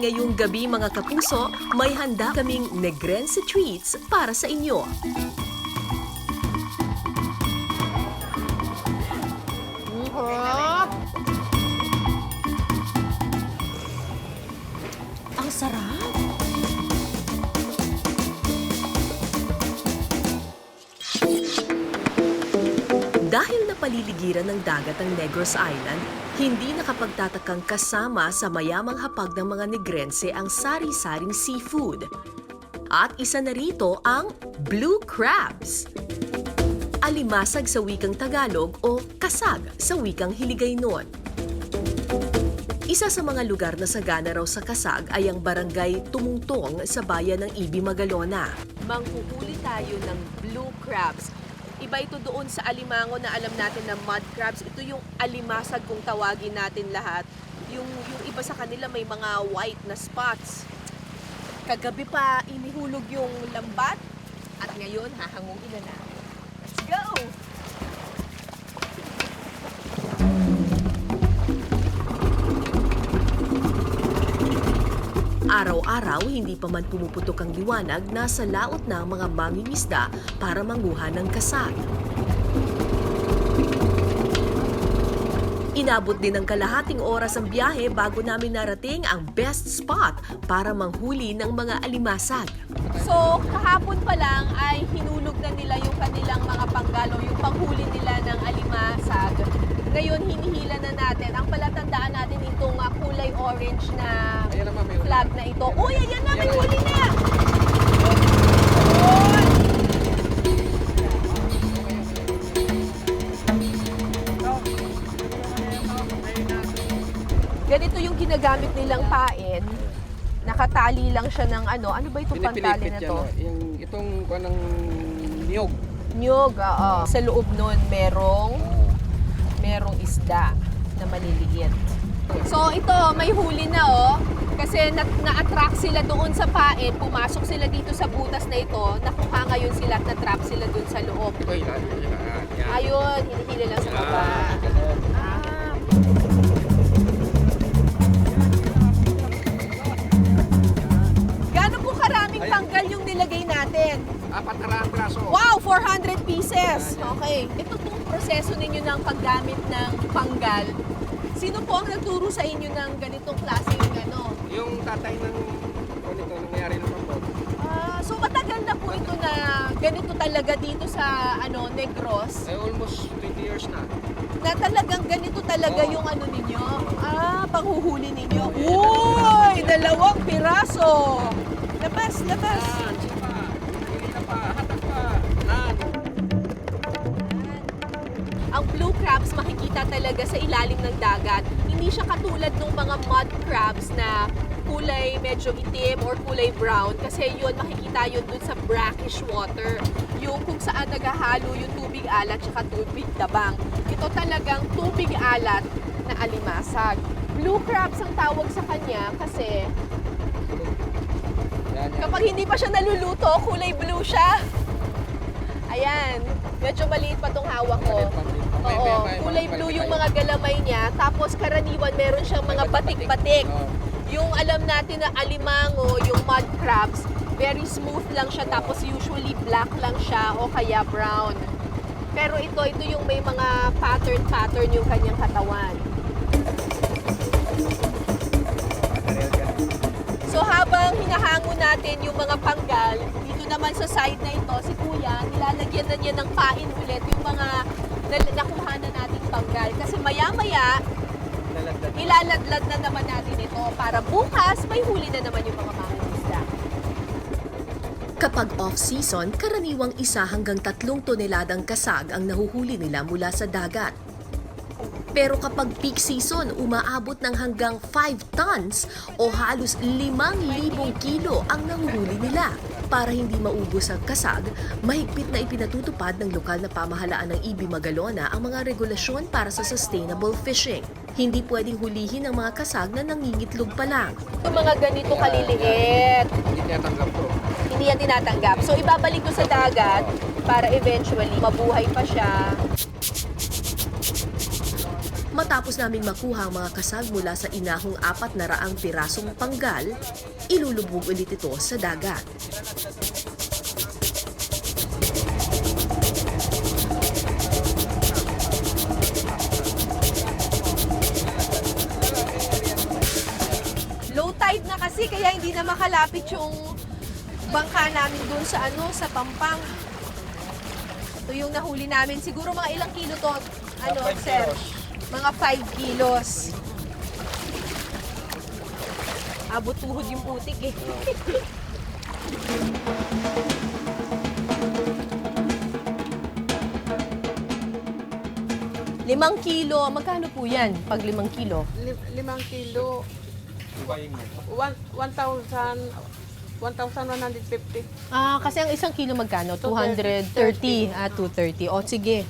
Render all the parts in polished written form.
ngayong gabi mga kapuso, may handa kaming Negrense treats para sa inyo. Hop! Ang sarap! Dahil napaliligiran ng dagat ang Negros Island, hindi nakapagtatakang kasama sa mayamang hapag ng mga Negrense ang sari-saring seafood. At isa na rito ang blue crabs. Alimasag sa wikang Tagalog o kasag sa wikang Hiligaynon. Isa sa mga lugar na sagana raw sa kasag ay ang barangay Tumungtong sa bayan ng Ibi, Magalona. Manghuhuli tayo ng blue crabs. Iba ito doon sa alimango na alam natin na mud crabs. Ito yung alimasag kung tawagin natin lahat. Yung iba sa kanila may mga white na spots. Kagabi pa inihulog yung lambat at ngayon hahangugin na natin. Let's go! Araw-araw, hindi pa man pumuputok ang liwanag, nasa laot na ang mga mangingisda para manguha ng kasag. Inabot din ng kalahating oras ang biyahe bago namin narating ang best spot para manghuli ng mga alimasag. So, kahapon pa lang ay hinulog na nila yung kanilang mga panggalo, yung panghuli nila ng alimasag. Ngayon, hinihila na natin. Ang palatandaan natin itong kulay orange na flag na ito. Uy, ayan na! May huli na! Ganito yung ginagamit nilang pain. Nakatali lang siya ng ano. Ano ba itong pantali na to? Itong ng niyog. Niyog, oo. Sa loob nun, merong isda na maliliit. So ito, may huli na kasi na-attract sila doon sa pain, pumasok sila dito sa butas na ito, nakuha ngayon sila at na-trap sila doon sa loob. Ayun, hinihila lang sa baba. Gaano po karaming panggal yung nilagay natin? 400 praso. Wow, 400 pieces. Okay. Ito pong proseso ninyo ng paggamit ng panggal. Sino po ang nagturo sa inyo ng ganitong klaseng Yung tatay ng nangyari ng pambot. So matagal na po ito na ganito talaga dito sa Negros? Almost 20 years na. Na talagang ganito talaga yung ninyo? Panghuhuli ninyo? Uy! 2 piraso! Labas! Ang blue crabs makikita talaga sa ilalim ng dagat. Hindi siya katulad ng mga mud crabs na kulay medyo itim or kulay brown kasi yun makikita yun dun sa brackish water. Yung kung saan naghahalo yung tubig alat at tubig dabang. Ito talagang tubig alat na alimasag. Blue crabs ang tawag sa kanya kasi kapag hindi pa siya naluluto, kulay blue siya. Ayan, medyo maliit pa tong hawak ko. Oo, kulay blue yung mga galamay niya. Tapos karaniwan meron siyang mga batik-batik. Yung alam natin na alimango, yung mud crabs, very smooth lang siya. Tapos usually black lang siya o kaya brown. Pero ito yung may mga pattern yung kanyang katawan. So habang hinahango natin yung mga panggal, dito naman sa side na ito, si Kuya, nilalagyan na niya ng pain ulit yung mga nakuha na nating panggal. Kasi maya-maya, ilaladlad na naman natin ito para bukas may huli na naman yung mga mangingisda. Kapag off-season, karaniwang 1 hanggang 3 toneladang kasag ang nahuhuli nila mula sa dagat. Pero kapag peak season, umaabot ng hanggang 5 tons o halos 5,000 kilo ang nahuhuli nila. Para hindi maubos ang kasag, mahigpit na ipinatutupad ng lokal na pamahalaan ng Ibi, Magalona ang mga regulasyon para sa sustainable fishing. Hindi pwedeng hulihin ang mga kasag na nangingitlog pa lang. Yung mga ganito kaliliit, Hindi tinatanggap ko. hindi yan tinatanggap. So ibabalik ko sa dagat para eventually mabuhay pa siya. Matapos naming makuha ang mga kasag mula sa inahong 400 pirasong panggal, ilulubog ulit ito sa dagat. Low tide na kasi kaya hindi na makalapit yung bangka namin doon sa sa Pampang. Ito yung nahuli namin. Siguro mga ilang kilo to, sir? Mga 5 kilos. Abot tuhod yung putik eh. Limang kilo. Magkano po yan pag 5 kilo? 5 kilo. 1,150. Kasi ang isang kilo magkano? 230. 230. O, sige.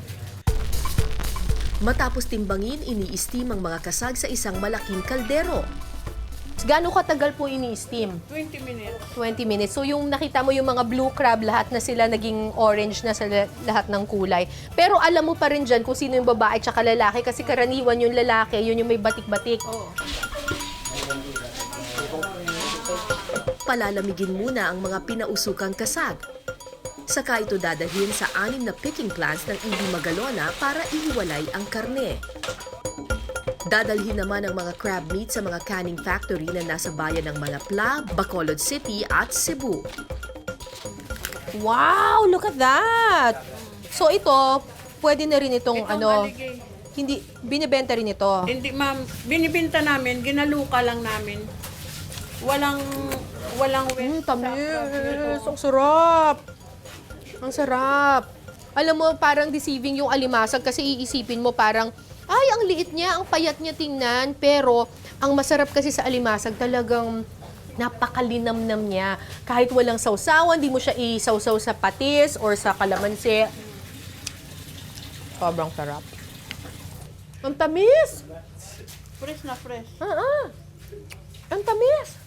Matapos timbangin, ini-steam ang mga kasag sa isang malaking kaldero. Gaano katagal po ini-steam? 20 minutes. 20 minutes. So yung nakita mo yung mga blue crab, lahat na sila naging orange na sa lahat ng kulay. Pero alam mo pa rin dyan kung sino yung babae tsaka lalaki kasi karaniwan yung lalaki, yun yung may batik-batik. Oh. Palalamigin muna ang mga pinausukang kasag. Saka ito dadalhin sa 6 na picking plants ng Ibi Magalona para ihiwalay ang karne. Dadalhin naman ang mga crab meat sa mga canning factory na nasa bayan ng Malapla, Bacolod City at Cebu. Wow! Look at that! So ito, pwede na rin itong Itong aligay. hindi, binibenta rin ito. Hindi ma'am, binibinta namin, ginaluka lang namin. Walang wet. Tamis! Ang sarap! Ang sarap! Alam mo, parang deceiving yung alimasag kasi iisipin mo parang, ay, ang liit niya, ang payat niya tingnan, pero ang masarap kasi sa alimasag talagang napakalinamnam niya. Kahit walang sausawan, di mo siya isawsaw sa patis or sa kalamansi. Sobrang sarap. Ang tamis! Fresh na fresh. Ang tamis!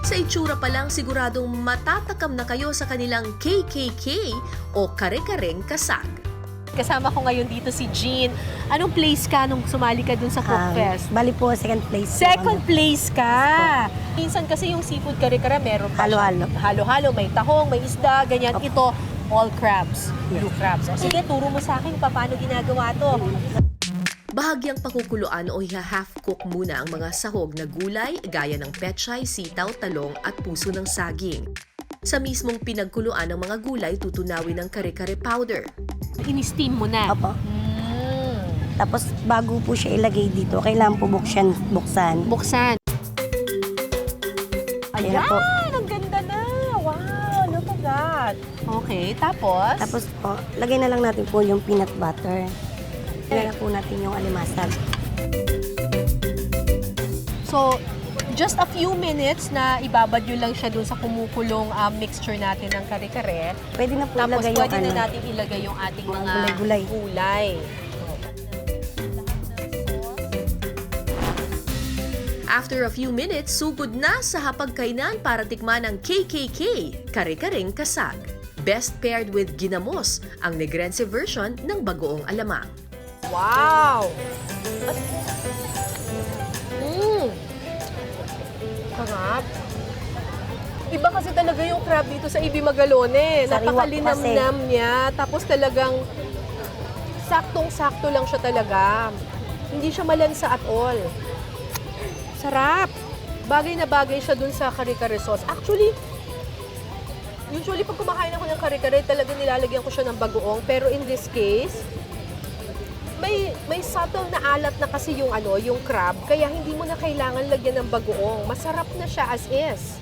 Sa itsura pa lang, siguradong matatakam na kayo sa kanilang KKK o kare-kareng kasag. Kasama ko ngayon dito si Jean. Anong place ka nung sumali ka dun sa Cook Fest? Bali po, second place. Second place ka! Minsan kasi yung seafood kare-kare meron pa Halo-halo. Halo-halo, may tahong, may isda, ganyan. Ito, all crabs, blue crabs. O, sige, turo mo sa akin paano ginagawa to. Bahagyang pakukuluan o half-cook muna ang mga sahog na gulay gaya ng pechay, sitaw, talong at puso ng saging. Sa mismong pinagkuluan ng mga gulay, tutunawin ng kare-kare powder. In-steam mo na. Opo. Tapos, bago po siya ilagay dito, kailangan po buksan. Buksan. Ayan Ayan! po. Ang ganda na! Wow! Look at that! Okay, tapos? Tapos po, lagay na lang natin po yung peanut butter. Lagyan po natin yung alimasag. So, just a few minutes na ibabad nyo lang siya dun sa kumukulong mixture natin ng kare-kare. Pwede na po Tapos ilagay pwede yung na natin ilagay yung ating mga mga gulay-gulay. gulay. After a few minutes, sugod na sa hapagkainan para tikman ang KKK, kare-kareng kasag. Best paired with ginamos, ang Negrense version ng bagoong alamang. Wow! Sarap. Iba kasi talaga yung crab dito sa Ibi Magalone. Sariwa Napakalinamnam niya. Tapos talagang saktong-sakto lang siya talaga. Hindi siya malansa at all. Sarap. Bagay na bagay siya dun sa kare-kare sauce. Actually, usually pag kumakain ako ng kare-kare, talaga nilalagyan ko siya ng bagoong. Pero in this case, may subtle na alat na kasi yung yung crab, kaya hindi mo na kailangan lagyan ng bagoong. Masarap na siya as is.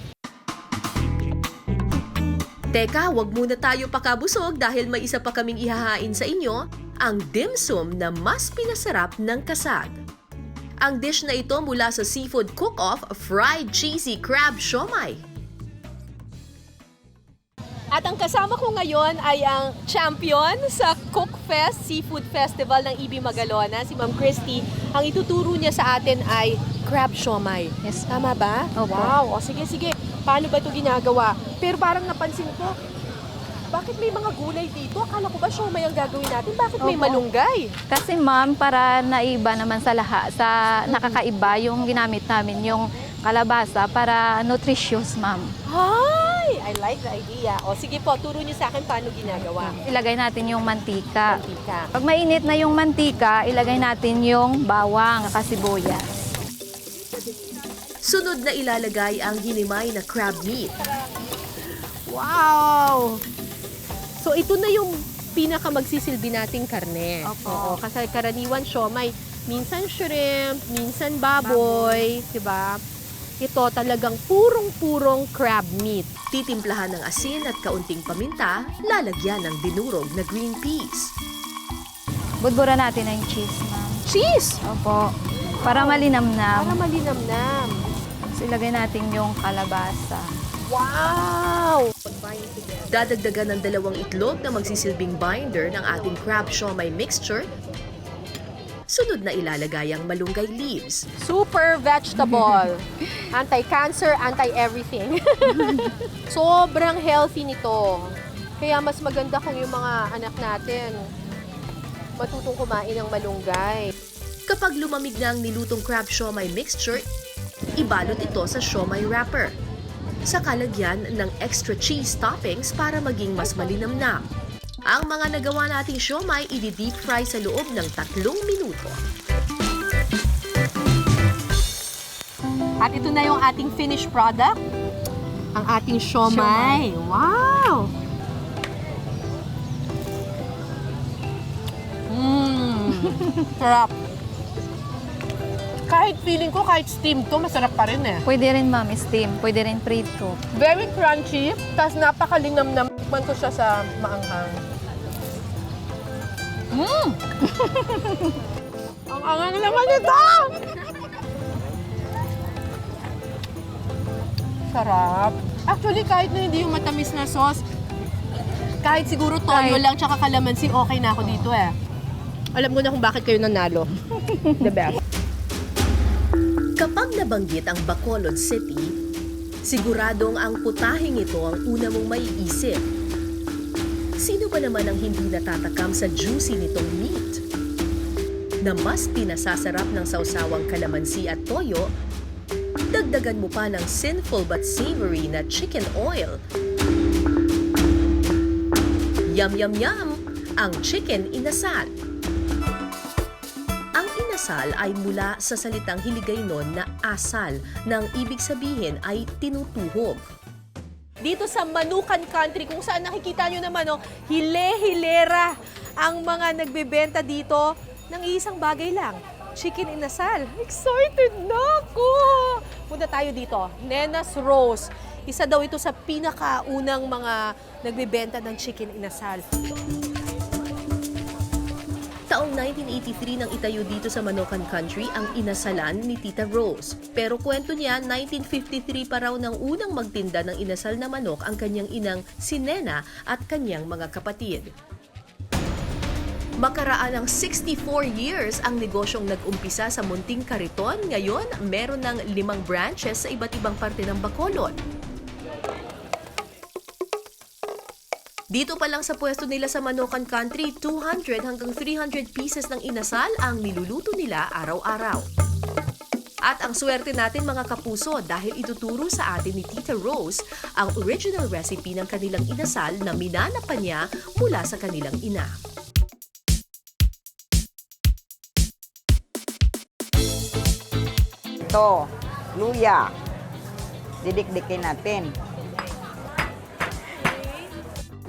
Teka, wag muna tayo pakabusog dahil may isa pa kaming ihahain sa inyo, ang dim sum na mas pinasarap ng kasag. Ang dish na ito mula sa seafood cook-off, fried cheesy crab siomai. At ang kasama ko ngayon ay ang champion sa Cook Fest Seafood Festival ng Ibi Magalona, si Ma'am Christy. Ang ituturo niya sa atin ay crab siomai. Yes. Tama ba? Opo. Wow. O, sige. Paano ba ito ginagawa? Pero parang napansin ko, Bakit may mga gulay dito? Akala ko ba siomay ang gagawin natin? Bakit may Opo. malunggay? Kasi ma'am, para naiba naman sa lahat, sa nakakaiba yung ginamit namin, yung kalabasa para nutritious, ma'am. Hi! I like the idea. O sige po, turo niyo sa akin paano ginagawa. Ilagay natin yung mantika. Mantika. Pag mainit na yung mantika, ilagay natin yung bawang, kasibuyas. Sunod na ilalagay ang hinimay na crab meat. Wow! So ito na yung pinaka magsisilbi nating karne. Opo. Oo, kasi karaniwan siomay, minsan shrimp, minsan baboy, 'di ba? Ito talagang purong-purong crab meat. Titimplahan ng asin at kaunting paminta, lalagyan ng dinurog na green peas. Budbura natin na yung cheese, ma'am. Cheese! Opo. Para malinamnam. Para malinamnam. Tapos ilagay natin yung kalabasa. Wow! Dadagdagan ng 2 itlog na magsisilbing binder ng ating crab siomay mixture. Sunod na ilalagay ang malunggay leaves. Super vegetable. Anti-cancer, anti-everything. Sobrang healthy nito. Kaya mas maganda kung yung mga anak natin matutong kumain ng malunggay. Kapag lumamig na ang nilutong crab siomay mixture, ibalot ito sa siomay wrapper. Saka lagyan ng extra cheese toppings para maging mas malinamnam. Ang mga nagawa nating siomay i-deep fry sa loob ng 3 minuto. At ito na yung ating finished product. Ang ating siomay. Wow! Sarap. Kahit feeling ko, kahit steam to, masarap pa rin eh. Pwede rin, ma'am, steam. Pwede rin prito. Very crunchy, tapos napakalinamnam. Tikman ko siya sa maanghang. Ang angang naman ito! Sarap. Actually, kahit na hindi yung matamis na sauce, kahit siguro toyo lang tsaka kalamansi, okay na ako dito eh. Alam ko na kung bakit kayo nanalo. The best. Kapag nabanggit ang Bacolod City, siguradong ang putahing ito ang una mong maiisip. Sino ba naman ang hindi natatakam sa juicy nitong meat? Na mas pinasasarap ng sausawang kalamansi at toyo, dagdagan mo pa ng sinful but savory na chicken oil. Yum yum yum! Ang chicken inasal. Ang inasal ay mula sa salitang Hiligaynon na asal, nang ibig sabihin ay tinutuhog. Dito sa Manukan Country, kung saan nakikita nyo naman, oh, hile-hilera ang mga nagbebenta dito ng isang bagay lang, chicken inasal. Excited na ako! Punta tayo dito, Nena's Rose. Isa daw ito sa pinakaunang mga nagbebenta ng chicken inasal. Taong 1983 nang itayo dito sa Manukan Country ang inasalan ni Tita Rose. Pero kwento niya, 1953 pa raw nang unang magtinda ng inasal na manok ang kanyang inang si Nena at kanyang mga kapatid. Makaraan ng 64 years ang negosyong nag-umpisa sa Munting Kariton, ngayon meron ng 5 branches sa iba't ibang parte ng Bacolod. Dito pa lang sa pwesto nila sa Manukan Country, 200 hanggang 300 pieces ng inasal ang niluluto nila araw-araw. At ang swerte natin mga kapuso dahil ituturo sa atin ni Tita Rose ang original recipe ng kanilang inasal na minana pa niya mula sa kanilang ina. Ito, luya. Didikdikin natin.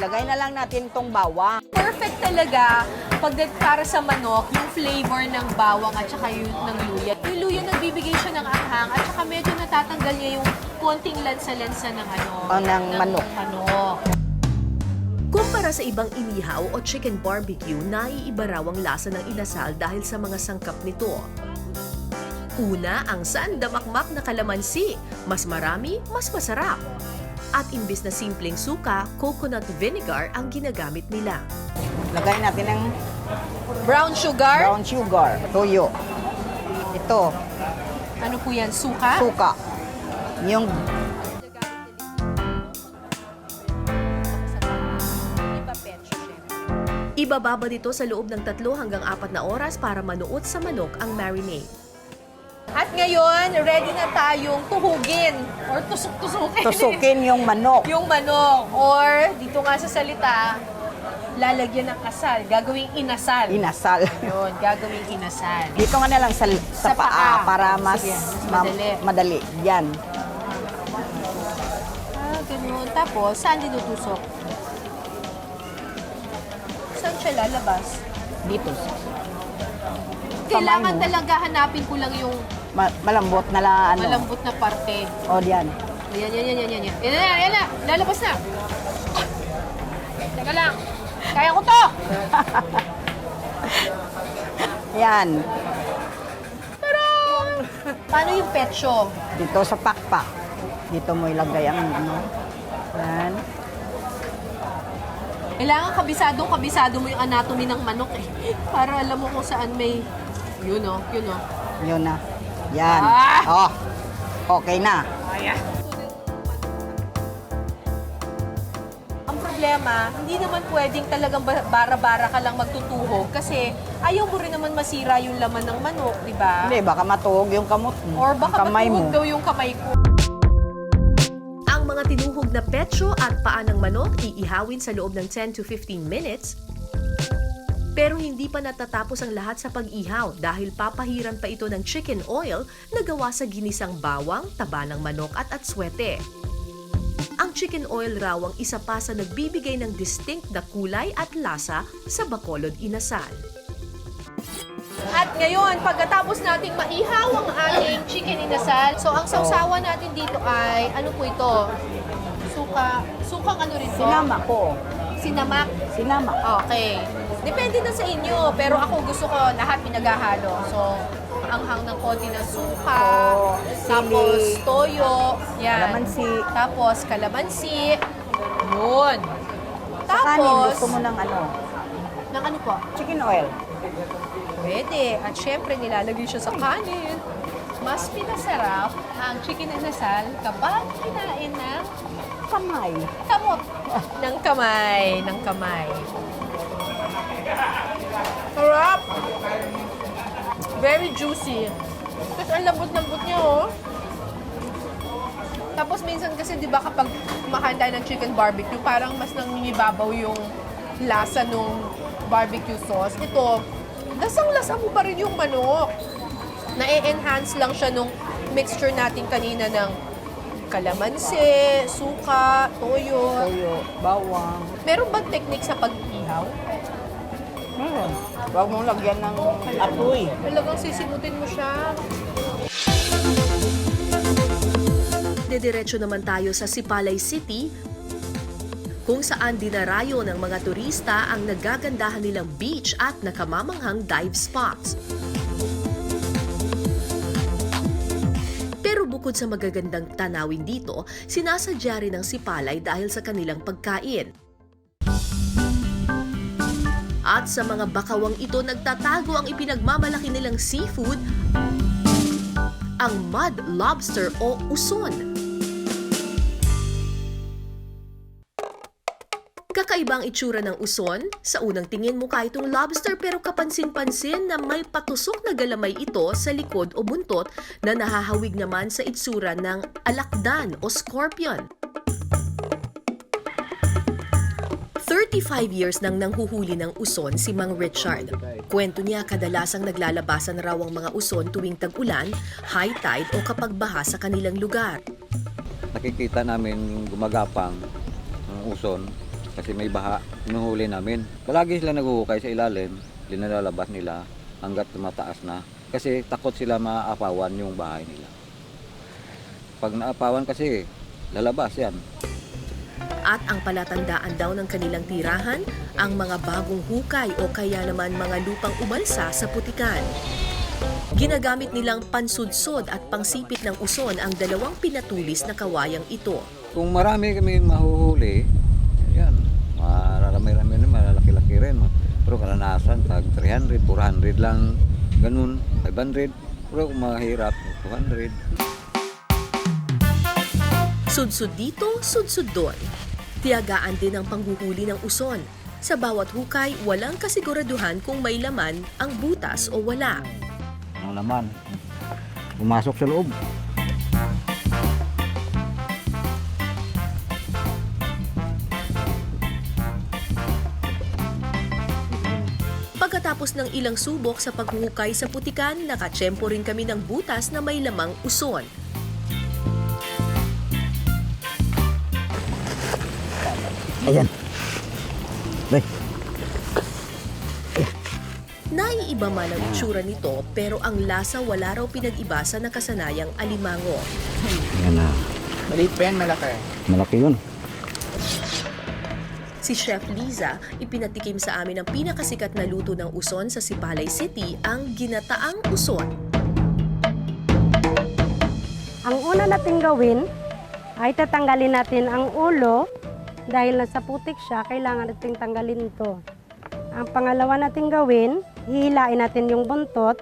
Lagay na lang natin tong bawang. Perfect talaga pag para sa manok, yung flavor ng bawang at saka yung ng luya. Yung luya nagbibigay siya ng anghang at saka medyo natatanggal niya yung konting lansa-lansa ng ng manok. Kumpara sa ibang inihaw o chicken barbecue, naiiba raw ang lasa ng inasal dahil sa mga sangkap nito. Una, ang sandamakmak na kalamansi. Mas marami, mas masarap. At imbis na simpleng suka, coconut vinegar ang ginagamit nila. Lagay natin ng Brown sugar. brown sugar, toyo. Ito, Ano po yan? Suka? suka. Yung Ibababa dito sa loob ng 3 hanggang 4 na oras para manuot sa manok ang marinade. At ngayon, ready na tayong tuhugin or tusok-tusukin. Tusukin yung manok. Yung manok. Or, dito nga sa salita, lalagyan ng asal. Gagawing inasal. Inasal. Yun, gagawing inasal. Dito nga na lang sa Sa paa. paa para mas Sige, madali. madali. Yan. Ganun. Tapos, saan dinutusok? Saan siya lalabas? Dito. Kailangan mo. talaga hanapin ko lang yung Malambot na lang ano. malambot na parte. O, yan. Yan. Yan na. Lalabas na. Teka lang. Kaya ko to! Yan. Paano yung petso? Dito sa pakpak. Dito mo ilagay ang ano. Yan. Kailangan kabisado mo yung anatomy ng manok eh. Para alam mo kung saan may... Yun o. Yun na. Yan. Ah! Oh. Okay na. Ang problema, hindi naman pwedeng talagang bara-bara ka lang magtutuhog kasi ayaw mo rin naman masira yung laman ng manok, di ba? Hindi, baka matuhog yung kamot mo. Or baka ang kamay matuhog mo. daw yung kamay ko. Ang mga tinuhog na petso at paa ng manok iihawin sa loob ng 10 to 15 minutes. Pero hindi pa natatapos ang lahat sa pag-ihaw dahil papahiran pa ito ng chicken oil na gawa sa ginisang bawang, taba ng manok at atswete. Ang chicken oil raw ang isa pa sa nagbibigay ng distinct na kulay at lasa sa Bacolod inasal. At ngayon, pagkatapos nating maihaw ang ating chicken inasal, so ang sausawan natin dito ay, ano po ito? Sukang ano rin to? Sinama ko. Sinamak. Sinama. Okay. Depende na sa inyo, pero ako gusto ko lahat pinaghahalo. So, anghang ng konti ng suka, Oo, tapos sili. toyo, yan. Kalamansi. Tapos kalamansi. Yun. Sa kanin, Tapos, gusto mo ng ano? ng ano po? Chicken oil. Pwede. At syempre, nilalagay siya sa kanin. Mas pinasarap ang chicken inasal kapag kinain ng Kamay. kamot. Ng kamay. Sarap! Very juicy. Tapos ang lambot-lambot niya, oh. Tapos minsan kasi, di ba, kapag kumakain tayo ng chicken barbecue, parang mas nangingibabaw yung lasa nung barbecue sauce. Ito, lasang-lasa mo pa rin yung manok. Na-enhance lang siya nung mixture natin kanina ng kalamansi, suka, toyo. Toyo, bawang. Meron bang technique sa pag-ihaw? Meron. Huwag mong lagyan ng apoy. Talagang sisimutin mo siya. Dediretso naman tayo sa Sipalay City kung saan dinarayo ng mga turista ang nagagandahan nilang beach at nakamamanghang dive spots. Pero bukod sa magagandang tanawin dito, sinasadya rin ng Sipalay dahil sa kanilang pagkain. At sa mga bakawang ito nagtatago ang ipinagmamalaki nilang seafood, ang mud lobster o uson. Kakaiba ang itsura ng uson. Sa unang tingin mukha itong lobster pero kapansin-pansin na may patusok na galamay ito sa likod o buntot na nahahawig naman sa itsura ng alakdan o scorpion. 35 years nang nanghuhuli ng uson si Mang Richard. Kwento niya kadalasang naglalabasan raw ang mga uson tuwing tag-ulan, high tide o kapag baha sa kanilang lugar. Nakikita namin gumagapang ang uson kasi may baha, hinuhuli namin. Palagi sila naghuhukay sa ilalim, linalalabas nila hanggat tumataas na. Kasi takot sila maapawan yung bahay nila. Pag naapawan kasi, lalabas yan. At ang palatandaan daw ng kanilang tirahan, ang mga bagong hukay o kaya naman mga lupang umalsa sa putikan. Ginagamit nilang pansudsod at pangsipit ng uson ang dalawang pinatulis na kawayang ito. Kung marami kami mahuhuli, yan, marami-rami rin, malalaki-laki rin. Pero karanasan, tag 300, 400 lang, ganun, 500. Pero kung mahirap, 200. Sudsud dito, sudsud doon. Tiyagaan din ang panghuhuli ng uson. Sa bawat hukay, walang kasiguraduhan kung may laman ang butas o wala. Ang laman, pumasok sa loob. Pagkatapos ng ilang subok sa paghuhukay sa putikan, nakatsyempo rin kami ng butas na may lamang uson. Ayan. Bay. Naiiba man ang itsura nito pero ang lasa wala raw pinag-iba sa nakasanayang alimango. Ayan na. Maliit pa yan, malaki. Malaki yun. Si Chef Liza, ipinatikim sa amin ang pinakasikat na luto ng uson sa Sipalay City, ang ginataang uson. Ang una natin gawin ay tatanggalin natin ang ulo. Dahil nasa putik siya, kailangan natin tanggalin ito. Ang pangalawa natin gawin, hihilain natin yung buntot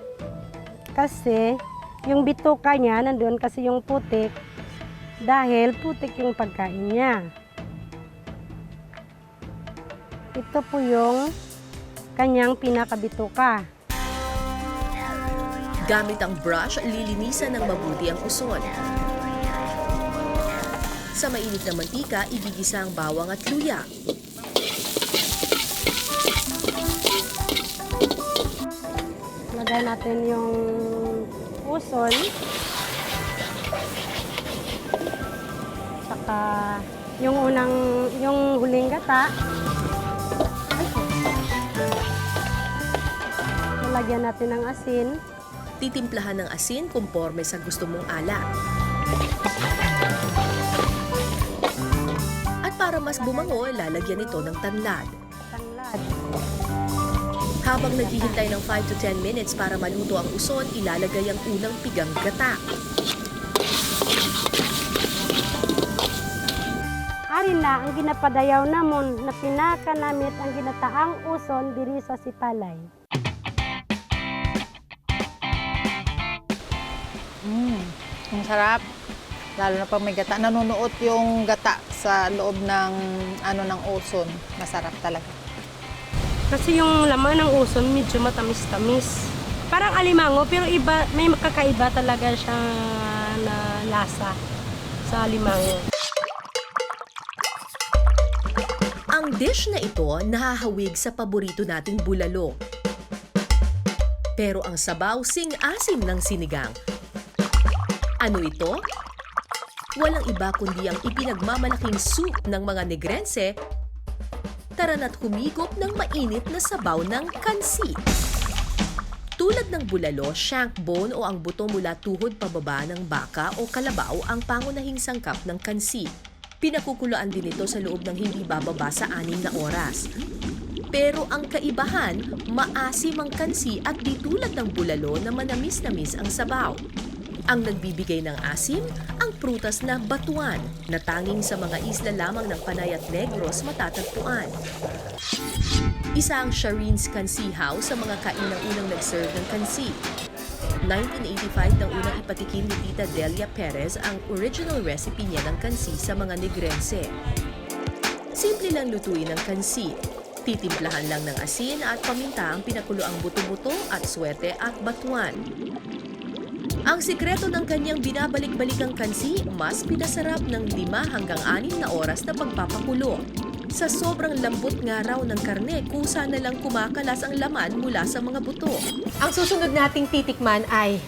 kasi yung bituka niya, nandoon kasi yung putik dahil putik yung pagkain niya. Ito po yung kanyang pinakabituka. Gamit ang brush, lilinisan ng mabuti ang uson. Sa mainit na mantika, igigisa ang bawang at luya. Lagay natin yung uson. Saka yung huling gata. Lalagyan natin ng asin. Titimplahan ng asin kumporme sa gusto mong alat. At para mas bumango, lalagyan ito ng tanlad. Tanglad. Habang naghihintay ng 5 to 10 minutes para maluto ang uson, ilalagay ang unang pigang gata. Arin na ang ginapadayaw namon na pinakanamit ang ginataang uson diri sa Sipalay. Ang sarap. Lalo na pag may gata. Nanunuot yung gata sa loob ng ng uson. Masarap talaga. Kasi yung laman ng uson medyo matamis-tamis. Parang alimango pero iba, may makakaiba talaga siya na lasa sa alimango. Ang dish na ito nahahawig sa paborito nating bulalo. Pero ang sabaw sing-asim ng sinigang. Ano ito? Walang iba kundi ang ipinagmamalaking soup ng mga Negrense. Tara na't humigop ng mainit na sabaw ng kansi. Tulad ng bulalo, shank bone o ang buto mula tuhod pababa ng baka o kalabaw ang pangunahing sangkap ng kansi. Pinakukuluan din ito sa loob ng hindi bababa sa 6 na oras. Pero ang kaibahan, maasim ang kansi at di tulad ng bulalo na manamis-namis ang sabaw. Ang nagbibigay ng asim, ang prutas na batuan na tanging sa mga isla lamang ng Panay at Negros matatagpuan. Isa ang Shireen's Kansi House sa mga kainang unang nag-serve ng kansi. 1985 nang unang ipatikim ni Tita Delia Perez ang original recipe niya ng kansi sa mga Negrense. Simple lang lutuin ang kansi. Titimplahan lang ng asin at paminta ang pinakuloang buto-buto at swerte at batuan. Ang sikreto ng kanyang binabalik-balikang kansi, mas pinasarap ng 5 hanggang 6 na oras na pagpapakulo. Sa sobrang lambot nga raw ng karne, kusa na lang kumakalas ang laman mula sa mga buto. Ang susunod nating titikman ay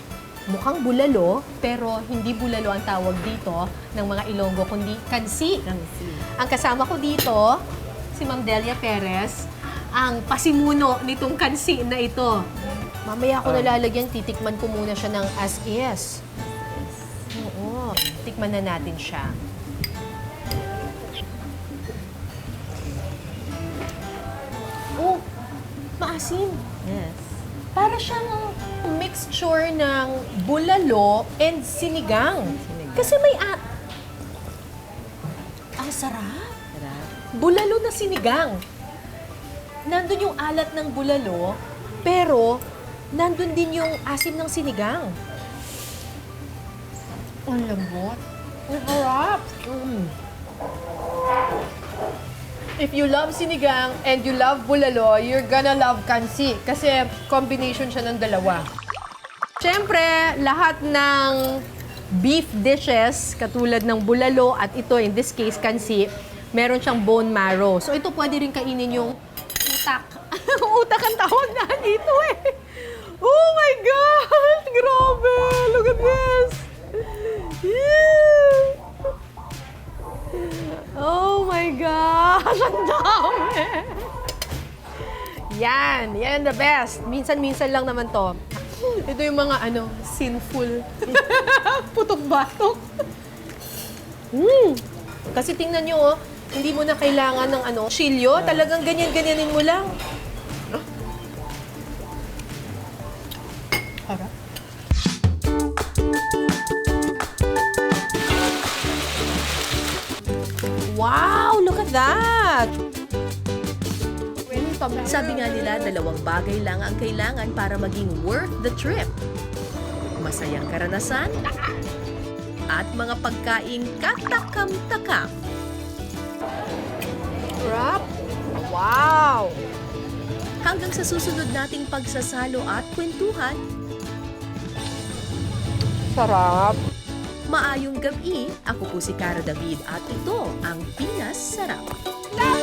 mukhang bulalo, pero hindi bulalo ang tawag dito ng mga Ilonggo, kundi kansi. Ang kasama ko dito, si Ma'am Delia Perez, ang pasimuno nitong kansi na ito. Mamaya ako nalalagyan, titikman ko muna siya ng as is. Oo, tikman na natin siya. Oh, maasim. Yes. Para siyang mixture ng bulalo and sinigang. Kasi may ang sarap. Bulalo na sinigang. Nandun yung alat ng bulalo, pero nandun din yung asim ng sinigang. Ang lambot. Ang harap. If you love sinigang and you love bulalo, you're gonna love kansi. Kasi combination siya ng dalawa. Siyempre, lahat ng beef dishes, katulad ng bulalo at ito, in this case, kansi, meron siyang bone marrow. So ito pwede rin kainin yung utak. Utak ang tawag na dito eh. Oh my God! Grabe! Look at this! Yeah. Oh my gosh! Ang dami! Yan the best. Minsan-minsan lang naman to. Ito yung mga sinful. Putok-batok. Kasi tingnan nyo, hindi mo na kailangan ng chilyo. Talagang ganyan-ganyanin mo lang. Harap. Wow! Look at that! Sabi nga nila, 2 bagay lang ang kailangan para maging worth the trip. Masayang karanasan at mga pagkaing katakam-takam. Wrap! Wow! Hanggang sa susunod nating pagsasalo at kwentuhan, Sarap! maayong gabi. Ako po si Cara David at ito ang Pinas Sarap. Love